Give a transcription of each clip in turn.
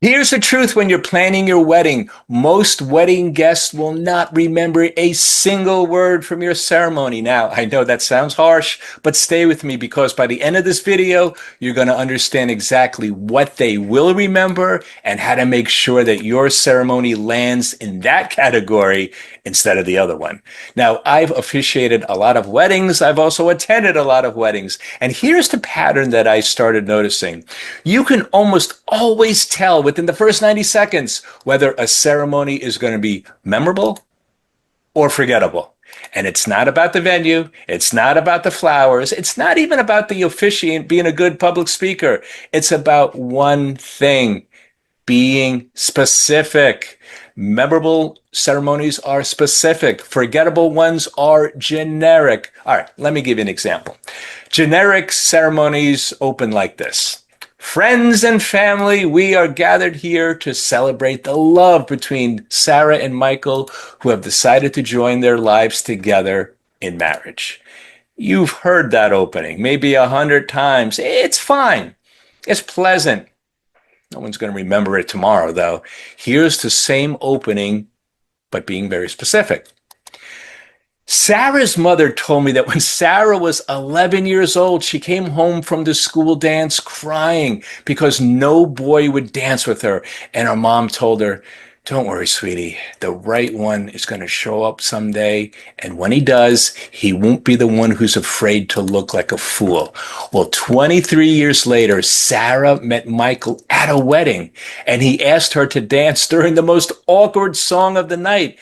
Here's the truth when you're planning your wedding. Most wedding guests will not remember a single word from your ceremony. Now, I know that sounds harsh, but stay with me because by the end of this video, you're going to understand exactly what they will remember and how to make sure that your ceremony lands in that category instead of the other one. Now, I've officiated a lot of weddings. I've also attended a lot of weddings. And here's the pattern that I started noticing. You can almost always tell within the first 90 seconds whether a ceremony is going to be memorable or forgettable. And it's not about the venue. It's not about the flowers. It's not even about the officiant being a good public speaker. It's about one thing: being specific. Memorable ceremonies are specific. Forgettable ones are generic. All right, let me give you an example. Generic ceremonies open like this. Friends and family, we are gathered here to celebrate the love between Sarah and Michael, who have decided to join their lives together in marriage. You've heard that opening maybe 100 times. It's fine. It's pleasant. No one's going to remember it tomorrow, though. Here's the same opening, but being very specific. Sarah's mother told me that when Sarah was 11 years old, she came home from the school dance crying because no boy would dance with her. And her mom told her, "Don't worry, sweetie. The right one is going to show up someday. And when he does, he won't be the one who's afraid to look like a fool." Well, 23 years later, Sarah met Michael at a wedding, and he asked her to dance during the most awkward song of the night.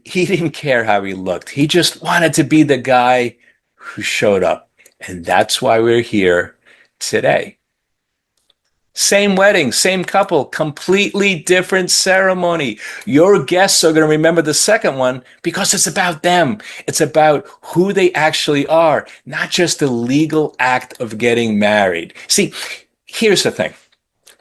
He didn't care how he looked. He just wanted to be the guy who showed up. And that's why we're here today. Same wedding, same couple, completely different ceremony. Your guests are going to remember the second one because it's about them. It's about who they actually are, not just the legal act of getting married. See, here's the thing.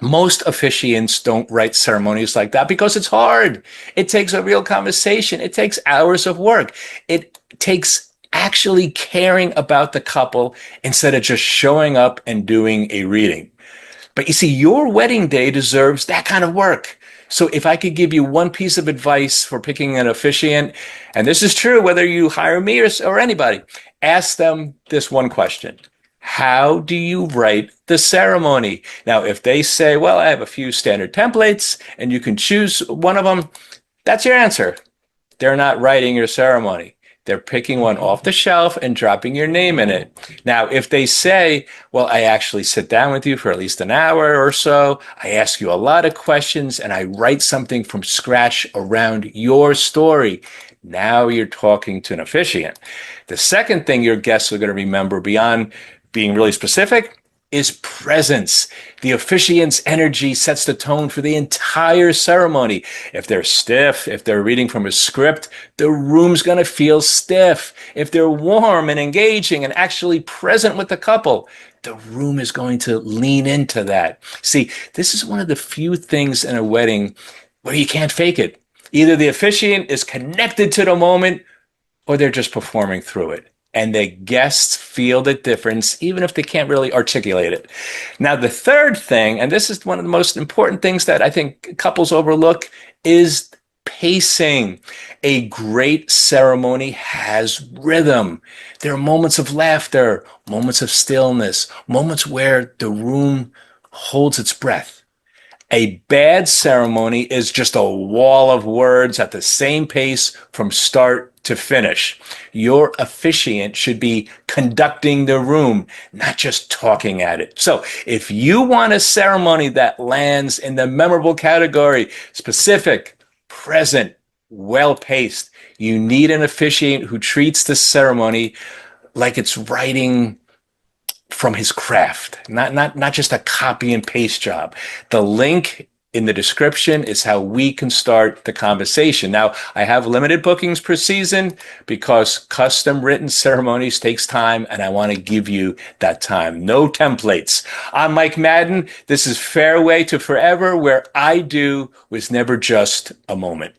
Most officiants don't write ceremonies like that because it's hard. It takes a real conversation. It takes hours of work. It takes actually caring about the couple instead of just showing up and doing a reading. But you see, your wedding day deserves that kind of work. So if I could give you one piece of advice for picking an officiant, and this is true whether you hire me or anybody, ask them this one question: how do you write the ceremony? Now, if they say, well, I have a few standard templates and you can choose one of them, that's your answer. They're not writing your ceremony. They're picking one off the shelf and dropping your name in it. Now, if they say, well, I actually sit down with you for at least an hour or so, I ask you a lot of questions, and I write something from scratch around your story, now you're talking to an officiant. The second thing your guests are going to remember beyond being really specific is presence. The officiant's energy sets the tone for the entire ceremony. If they're stiff, if they're reading from a script, the room's going to feel stiff. If they're warm and engaging and actually present with the couple, the room is going to lean into that. See, this is one of the few things in a wedding where you can't fake it. Either the officiant is connected to the moment or they're just performing through it. And the guests feel the difference, even if they can't really articulate it. Now, the third thing, and this is one of the most important things that I think couples overlook, is pacing. A great ceremony has rhythm. There are moments of laughter, moments of stillness, moments where the room holds its breath. A bad ceremony is just a wall of words at the same pace from start to finish. Your officiant should be conducting the room, not just talking at it. So if you want a ceremony that lands in the memorable category, specific, present, well-paced, you need an officiant who treats the ceremony like it's writing from his craft, not just a copy and paste job. The link in the description is how we can start the conversation. Now, I have limited bookings per season because custom written ceremonies takes time, and I want to give you that time. No templates. I'm Mike Madden. This is Fairway to Forever, where I do was never just a moment.